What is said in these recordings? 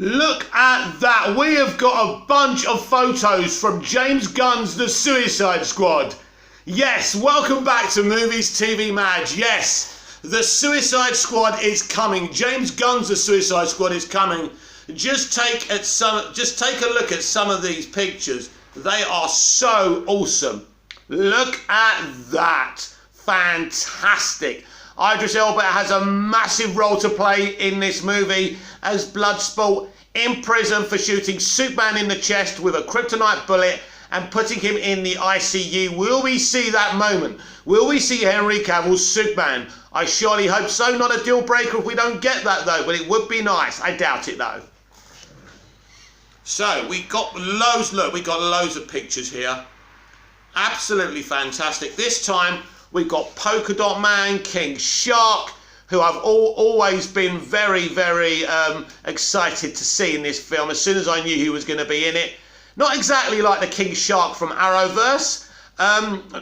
Look at that. We have got a bunch of photos from James Gunn's The Suicide Squad. Yes, welcome back to Movies TV Madge. Yes, The Suicide Squad is coming. James Gunn's The Suicide Squad is coming. Just take a look at some of these pictures. They are so awesome. Look at that. Fantastic. Idris Elba has a massive role to play in this movie as Bloodsport in prison for shooting Superman in the chest with a kryptonite bullet and putting him in the ICU. Will we see that moment? Will we see Henry Cavill's Superman? I surely hope so. Not a deal breaker if we don't get that though, but it would be nice. I doubt it though. So we got loads, look, we got loads of pictures here. Absolutely fantastic. This time we've got Polka Dot Man, King Shark, who I've always been very, very excited to see in this film as soon as I knew he was going to be in it. Not exactly like the King Shark from Arrowverse.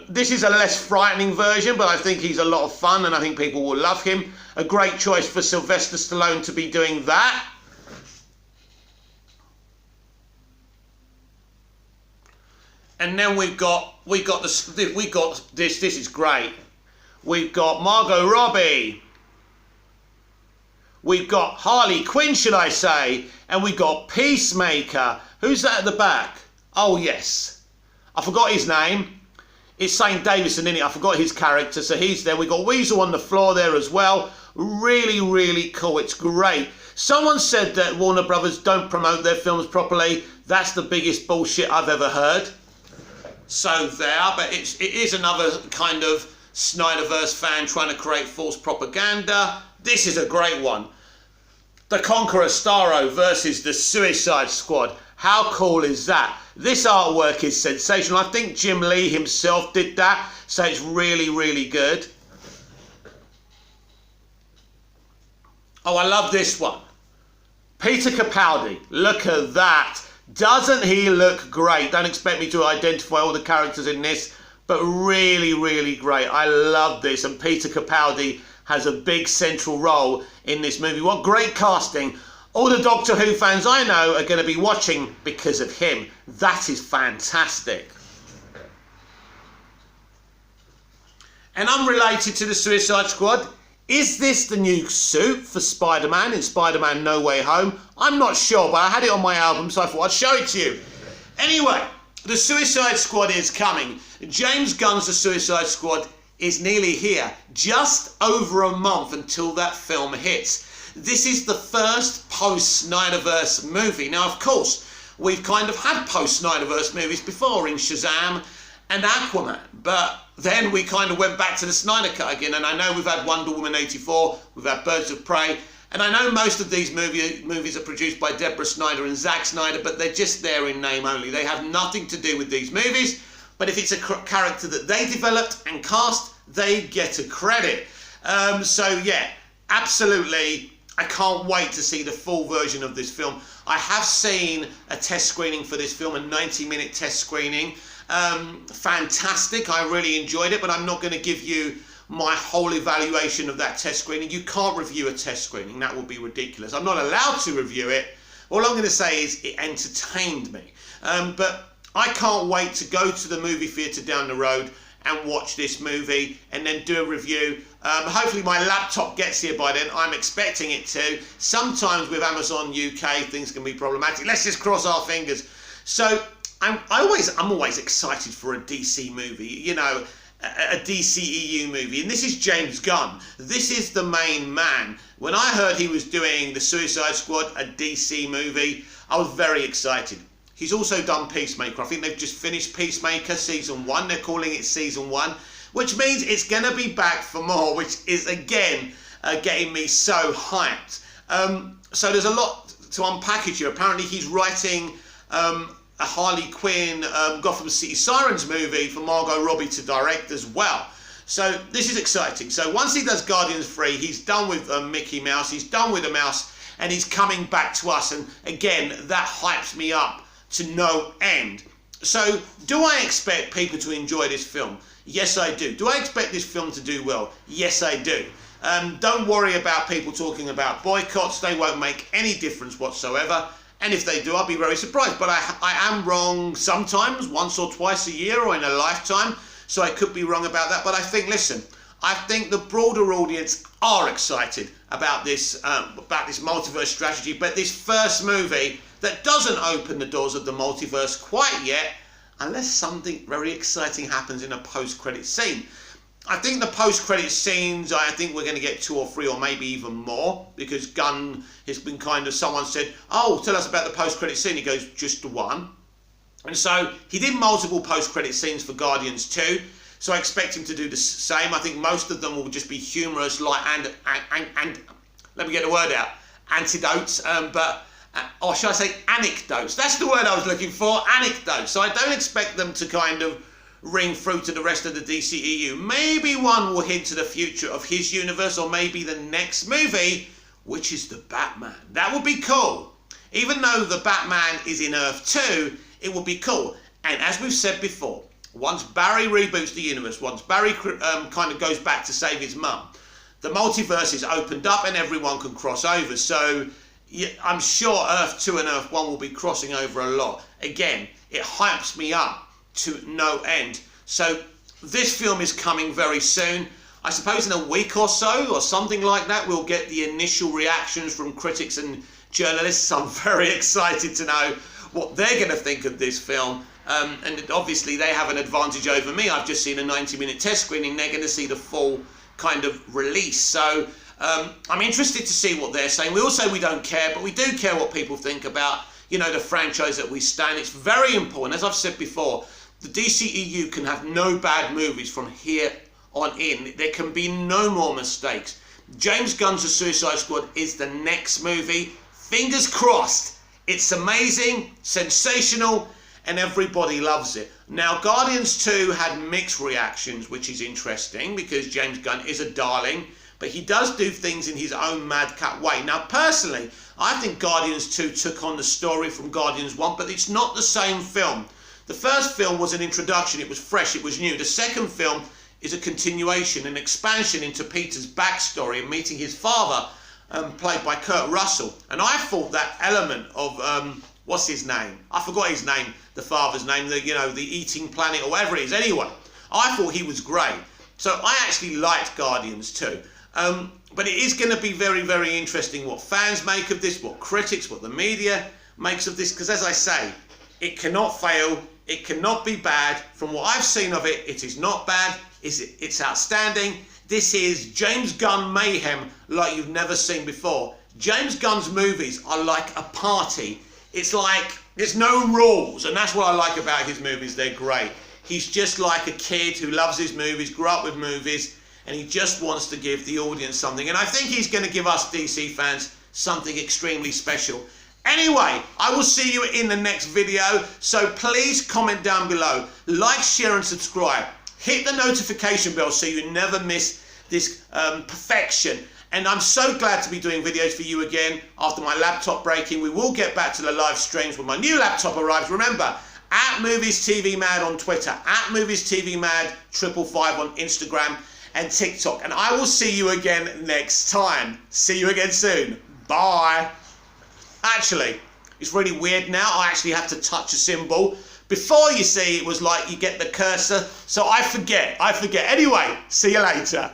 This is a less frightening version, but I think he's a lot of fun and I think people will love him. A great choice for Sylvester Stallone to be doing that. And then we've got this. This is great. We've got Margot Robbie. We've got Harley Quinn, should I say, and we've got Peacemaker. Who's that at the back? Oh yes, I forgot his name. It's Saint Davison, isn't it? I forgot his character, so he's there. We've got Weasel on the floor there as well. Really, really cool. It's great. Someone said that Warner Brothers don't promote their films properly. That's the biggest bullshit I've ever heard. So there, but it is another kind of Snyderverse fan trying to create false propaganda. This is a great one. The Conqueror Starro versus the Suicide Squad. How cool is that? This artwork is sensational. I think Jim Lee himself did that, so it's really, really good. Oh, I love this one. Peter Capaldi. Look at that. Doesn't he look great? Don't expect me to identify all the characters in this, but really, really great. I love this, and Peter Capaldi has a big central role in this movie. What great casting. All the Doctor Who fans I know are going to be watching because of him. That is fantastic. And unrelated to the Suicide Squad, is this the new suit for Spider-Man in Spider-Man No Way Home? I'm not sure, but I had it on my album, so I thought I'd show it to you. Anyway, the Suicide Squad is coming. James Gunn's The Suicide Squad is nearly here. Just over a month until that film hits. This is the first post-Snyderverse movie. Now, of course, we've kind of had post-Snyderverse movies before in Shazam and Aquaman, but then we kind of went back to the Snyder Cut again, and I know we've had Wonder Woman 84, we've had Birds of Prey, and I know most of these movies are produced by Deborah Snyder and Zack Snyder, but they're just there in name only. They have nothing to do with these movies, but if it's a character that they developed and cast, they get a credit. So yeah, absolutely, I can't wait to see the full version of this film. I have seen a test screening for this film, a 90-minute test screening. Fantastic, I really enjoyed it, but I'm not going to give you my whole evaluation of that test screening. You can't review a test screening, that would be ridiculous. I'm not allowed to review it. All I'm going to say is it entertained me. But I can't wait to go to the movie theatre down the road and watch this movie and then do a review. Hopefully my laptop gets here by then. I'm expecting it to. Sometimes with Amazon UK things can be problematic. Let's just cross our fingers. So I'm always excited for a DC movie, you know, a DCEU movie, and this is James Gunn. This is the main man. When I heard he was doing the Suicide Squad, a DC movie, I was very excited. He's also done Peacemaker. I think they've just finished Peacemaker Season 1. They're calling it Season 1, which means it's going to be back for more, which is, again, getting me so hyped. So there's a lot to unpackage here. Apparently he's writing a Harley Quinn Gotham City Sirens movie for Margot Robbie to direct as well. So this is exciting. So once he does Guardians 3, he's done with Mickey Mouse, he's done with the mouse, and he's coming back to us. And again, that hypes me up to no end. So do I expect people to enjoy this film? Yes, I do. Do I expect this film to do well? Yes, I do. Don't worry about people talking about boycotts. They won't make any difference whatsoever. And if they do, I'll be very surprised. But I am wrong sometimes, once or twice a year or in a lifetime. So I could be wrong about that. But I think, listen, I think the broader audience are excited about this multiverse strategy. But this first movie that doesn't open the doors of the multiverse quite yet, unless something very exciting happens in a post-credit scene. I think the post-credit scenes, I think we're going to get 2 or 3 or maybe even more, because Gunn has been someone said, oh, tell us about the post-credit scene. He goes, just the one. And so he did multiple post-credit scenes for Guardians 2, so I expect him to do the same. I think most of them will just be humorous, like, and let me get the word out, antidotes, or should I say anecdotes? That's the word I was looking for, anecdotes. So I don't expect them to kind of ring through to the rest of the DCEU. Maybe one will hint to the future of his universe, or maybe the next movie, which is the Batman. That would be cool. Even though the Batman is in Earth 2, it would be cool. And as we've said before, once Barry reboots the universe, once Barry kind of goes back to save his mum, the multiverse is opened up and everyone can cross over. So yeah, I'm sure Earth 2 and Earth 1 will be crossing over a lot. Again, it hypes me up to no end. So this film is coming very soon. I suppose in a week or so or something like that, we'll get the initial reactions from critics and journalists. I'm very excited to know what they're going to think of this film. And obviously they have an advantage over me. I've just seen a 90-minute test screening. They're going to see the full kind of release. So I'm interested to see what they're saying. We all say we don't care, but we do care what people think about, you know, the franchise that we stand. It's very important. As I've said before, the DCEU can have no bad movies from here on in. There can be no more mistakes. James Gunn's The Suicide Squad is the next movie. Fingers crossed. It's amazing, sensational, and everybody loves it. Now, Guardians 2 had mixed reactions, which is interesting because James Gunn is a darling, but he does do things in his own madcap way. Now, personally, I think Guardians 2 took on the story from Guardians 1, but it's not the same film. The first film was an introduction, it was fresh, it was new. The second film is a continuation, an expansion into Peter's backstory and meeting his father, played by Kurt Russell. And I thought that element of, what's his name? I forgot his name, the father's name, the eating planet or whatever it is. Anyway, I thought he was great. So I actually liked Guardians 2. But it is going to be very, very interesting what fans make of this, what critics, what the media makes of this. Because as I say, it cannot fail. It cannot be bad. From what I've seen of it, it is not bad. It's outstanding. This is James Gunn mayhem like you've never seen before. James Gunn's movies are like a party. It's like there's no rules, and that's what I like about his movies. They're great. He's just like a kid who loves his movies, grew up with movies, and he just wants to give the audience something. And I think he's going to give us DC fans something extremely special. Anyway, I will see you in the next video, so please comment down below, like, share and subscribe. Hit the notification bell so you never miss this perfection. And I'm so glad to be doing videos for you again after my laptop breaking. We will get back to the live streams when my new laptop arrives. Remember, at Movies TV Mad on Twitter, at Movies TV Mad 555 on Instagram and TikTok. And I will see you again next time. See you again soon. Bye. Actually, it's really weird now. I actually have to touch a symbol. Before, you see, it was like you get the cursor. So I forget. Anyway, see you later.